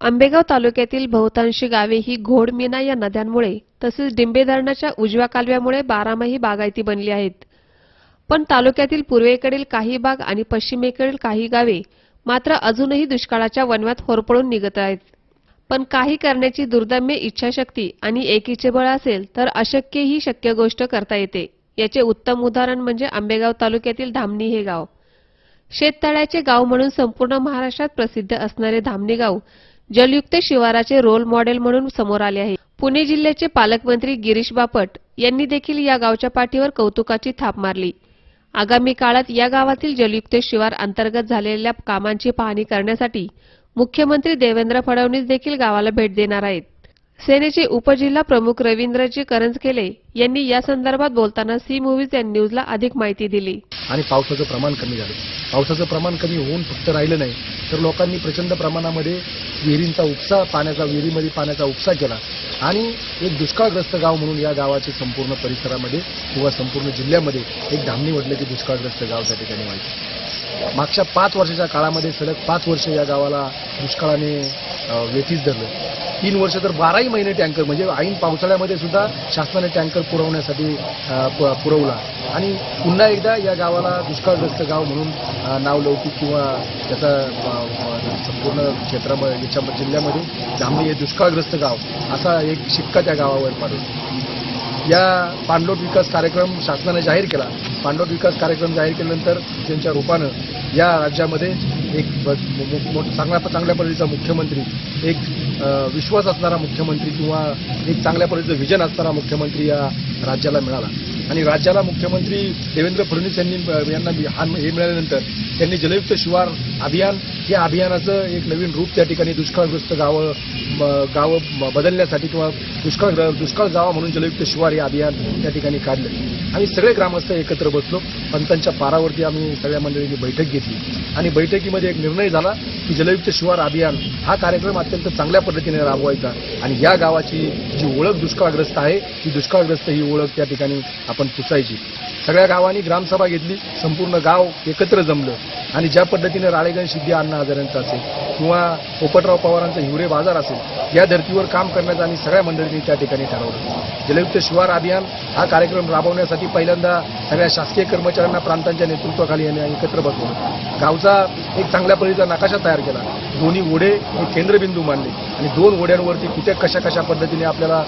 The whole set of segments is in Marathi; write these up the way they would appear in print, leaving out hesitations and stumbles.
आंबेगाव तालुक्यातील बहुतांशी गावे ही घोडमीना या नद्यांमुळे तसेच डिंबे धरणाच्या उजव्या कालव्यामुळे बारामाही बागायती बनली आहेत. पण तालुक्यातील पूर्वेकडील काही भाग आणि पश्चिमेकडील काही गावे मात्र अजूनही दुष्काळाच्या वणव्यात होरपळून निघत आहेत. पण काही करण्याची दुर्दम्य इच्छाशक्ती आणि एकीचे बळ असेल तर अशक्य ही शक्य गोष्ट करता येते. याचे उत्तम उदाहरण म्हणजे आंबेगाव तालुक्यातील धामणी हे गाव. शेततळ्याचे गाव म्हणून संपूर्ण महाराष्ट्रात प्रसिद्ध असणारे धामणी गाव जलयुक्त शिवाराचे रोल मॉडेल म्हणून समोर आले आहे. पुणे जिल्ह्याचे पालकमंत्री गिरीश बापट यांनी देखील या गावच्या पाठीवर कौतुकाची थाप मारली. आगामी काळात या गावातील जलयुक्त शिवार अंतर्गत झालेल्या कामांची पाहणी करण्यासाठी मुख्यमंत्री देवेंद्र फडणवीस देखील गावाला भेट देणार आहेत. सेनेचे उपजिल्हा प्रमुख रवींद्रजी करंजकेले यांनी या संदर्भात बोलताना सी मूव्हीज या न्यूजला अधिक माहिती दिली. आणि पावसाचं प्रमाण कमी झालं. पावसाचं प्रमाण कमी होऊन फक्त राहिलं नाही तर लोकांनी प्रचंड प्रमाणामध्ये विहिरींचा उपसा विहिरीमध्ये पाण्याचा उपसा केला आणि एक दुष्काळग्रस्त गाव म्हणून या गावाचे संपूर्ण परिसरामध्ये किंवा संपूर्ण जिल्ह्यामध्ये एक धामणी म्हटलं की दुष्काळग्रस्त गाव त्या ठिकाणी व्हायचं. मागच्या 5 वर्षाच्या काळामध्ये सलग 5 वर्ष या गावाला दुष्काळाने वेठीस धरलं. 3 वर्ष तर 12ही महिने टँकर म्हणजे ऐन पावसाळ्यामध्ये सुद्धा शासनाने टँकर पुरवण्यासाठी पुरवला आणि पुन्हा एकदा या गावाला दुष्काळग्रस्त गाव म्हणून नावलौकिक किंवा त्याचा संपूर्ण क्षेत्रामध्ये याच्या जिल्ह्यामध्ये धामणी हे दुष्काळग्रस्त गाव असा एक शिक्का त्या गावावर पाडतो. या पाणलोट विकास कार्यक्रम शासनाने जाहीर केला. पाणलोट विकास कार्यक्रम जाहीर केल्यानंतर त्यांच्या रूपानं या राज्यामध्ये एक चांगल्या पद्धतीचा मुख्यमंत्री, एक विश्वास असणारा मुख्यमंत्री किंवा एक चांगल्या पद्धतीचं व्हिजन असणारा मुख्यमंत्री या राज्याला मिळाला आणि राज्याला मुख्यमंत्री देवेंद्र फडणवीस यांना हे मिळाल्यानंतर त्यांनी जलयुक्त शिवार अभियान या अभियानाचं एक नवीन रूप त्या ठिकाणी दुष्काळग्रस्त गावं बदलण्यासाठी किंवा दुष्काळ गावा म्हणून जलयुक्त शिवार हे अभियान त्या ठिकाणी काढलं. आम्ही सगळे ग्रामस्थ एकत्र बसलो. पंचांच्या पारावरती आम्ही सगळ्या मंडळींनी बैठक घेतली आणि बैठकीमध्ये एक निर्णय झाला की जलयुक्त शिवार अभियान हा कार्यक्रम अत्यंत चांगल्या पद्धतीने राबवायचा आणि या गावाची जी ओळख दुष्काळग्रस्त आहे ती दुष्काळग्रस्त ही ओळख त्या ठिकाणी आपण पुसायची. सगळ्या गावांनी ग्रामसभा घेतली. संपूर्ण गाव एकत्र जमलं आणि ज्या पद्धतीने राळेगण सिद्धी अण्णा हजारेंचा असेल किंवा पोपटराव पवारांचा हिवरे बाजार असेल या धर्तीवर काम करण्याचं आम्ही सगळ्या मंडळींनी त्या ठिकाणी ठरवलं. जलयुक्त शिवार अभियान हा कार्यक्रम राबवण्यासाठी पहिल्यांदा सगळ्या शासकीय कर्मचाऱ्यांना प्रांतांच्या नेतृत्वाखाली एकत्र बसवलं. गावचा एक चांगल्या पद्धतीचा नकाशा तयार केला. दोन्ही ओढे हे केंद्रबिंदू मानले आणि 2 ओढ्यांवरती कुठे कशा पद्धतीने आपल्याला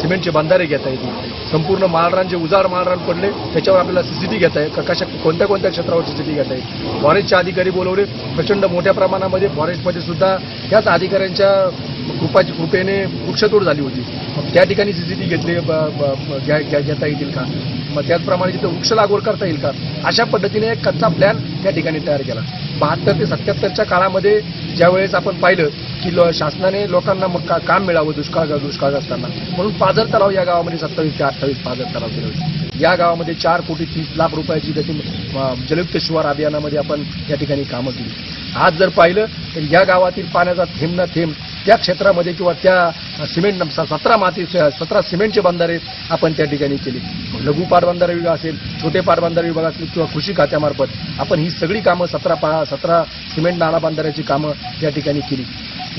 सिमेंटचे बंधारे घेता येतील. संपूर्ण माळरान जे उजाड माळरान पडले त्याच्यावर आपल्याला सीसीटी घेता येईल. कोणत्या क्षेत्रावर सीसीटी घेता येईल. फॉरेस्टचे अधिकारी बोलवले. प्रचंड मोठ्या प्रमाणामध्ये फॉरेस्टमध्ये सुद्धा त्याच अधिकाऱ्यांच्या कृपेने वृक्षतोड झाली होती. त्या ठिकाणी सीसीटी घेतले घेता येतील का. मग त्याचप्रमाणे तिथे वृक्ष लागवड करता येईल का. अशा पद्धतीने एक कच्चा प्लॅन त्या ठिकाणी तयार केला. 72 ते 77च्या काळामध्ये ज्यावेळेस आपण पाहिलं की शासनाने लोकांना मग काम मिळावं दुष्काळ असताना म्हणून पाझर तलाव या गावामध्ये 27 ते 28 पाझर तलाव केले होते. या गावामध्ये 4,30,00,000 रुपयाची त्याची जलयुक्त शिवार अभियानामध्ये आपण या ठिकाणी कामं केली. आज जर पाहिलं तर या गावातील पाण्याचा थेंब ना थेंब त्या क्षेत्रामध्ये किंवा त्या सिमेंट 17 सिमेंटचे बंधारे आपण त्या ठिकाणी केले. लघु पाटबंधारे विभाग असेल, छोटे पाटबंधारे विभाग असतील किंवा कृषी खात्यामार्फत आपण ही सगळी कामं 17 सिमेंट नाला बांधाऱ्याची कामं या ठिकाणी केली.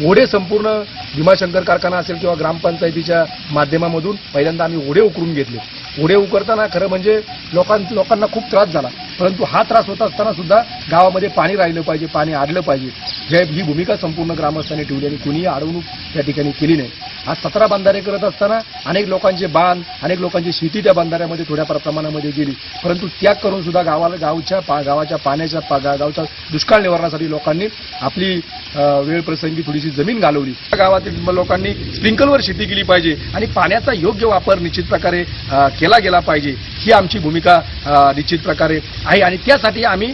ओढे संपूर्ण भीमाशंकर कारखाना असेल किंवा ग्रामपंचायतीच्या माध्यमामधून पहिल्यांदा आम्ही ओढे उकरून घेतले. ओढे उकरताना खरं म्हणजे लोकांना खूप त्रास झाला, परंतु हा त्रास होत असताना सुद्धा गावामध्ये पाणी राहिलं पाहिजे, पाणी आडलं पाहिजे ही भूमिका संपूर्ण ग्रामस्थांनी ठेवली आणि कुणीही अडवणूक त्या ठिकाणी केली नाही. आज 17 बंधारे करत असताना अनेक लोकांचे बांध, अनेक लोकांची शेती त्या बंधाऱ्यामध्ये थोड्या प्रमाणामध्ये गेली, परंतु त्याग करून सुद्धा गावाच्या पाण्याच्या गावच्या दुष्काळ निवारणासाठी लोकांनी आपली वेळ प्रसंगी थोडीशी जमीन घालवली. गावातील लोकांनी स्प्रिंकलवर शेती केली पाहिजे आणि पाण्याचा योग्य वापर निश्चित प्रकारे केला गेला पाहिजे ही आमची भूमिका निश्चित प्रकारे आहे आणि त्यासाठी आम्ही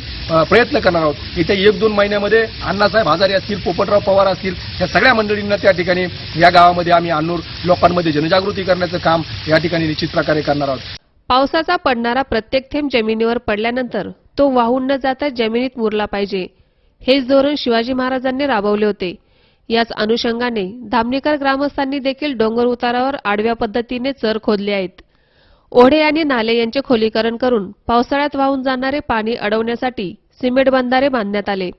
प्रयत्न करणार आहोत. येत्या 1-2 महिन्यामध्ये अण्णासाहेब हजारे असतील, पोपटराव पवार असतील, या सगळ्या मंडळींना त्या ठिकाणी या गावामध्ये आम्ही आणून लोकांमध्ये जनजागृती करण्याचं काम या ठिकाणी निश्चित प्रकारे करणार आहोत. पावसाचा पडणारा प्रत्येक थेंब जमिनीवर पडल्यानंतर तो वाहून न जाता जमिनीत मुरला पाहिजे हेच धोरण शिवाजी महाराजांनी राबवले होते. याच अनुषंगाने धामणीकर ग्रामस्थांनी देखील डोंगर उतारावर आडव्या पद्धतीने चर खोदले आहेत. ओढे आणि नाले यांचे खोलीकरण करून पावसाळ्यात वाहून जाणारे पाणी अडवण्यासाठी सिमेंट बंधारे बांधण्यात आले.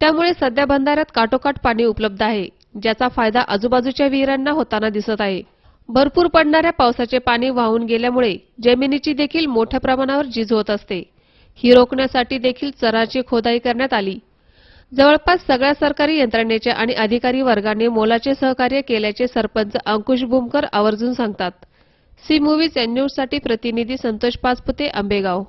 त्यामुळे सध्या बंधाऱ्यात काठोकाठ पाणी उपलब्ध आहे, ज्याचा फायदा आजूबाजूच्या विहिरांना होताना दिसत आहे. भरपूर पडणाऱ्या पावसाचे पाणी वाहून गेल्यामुळे जमिनीची देखील मोठ्या प्रमाणावर झीज होत असते. ही रोखण्यासाठी देखील चराची खोदाई करण्यात आली. जवळपास सगळ्या सरकारी यंत्रणेचे आणि अधिकारी वर्गाने मोलाचे सहकार्य केल्याचे सरपंच अंकुश बुमकर आवर्जून सांगतात. सी मूव्हीज न्यूजसाठी प्रतिनिधी संतोष पाचपुते, आंबेगाव.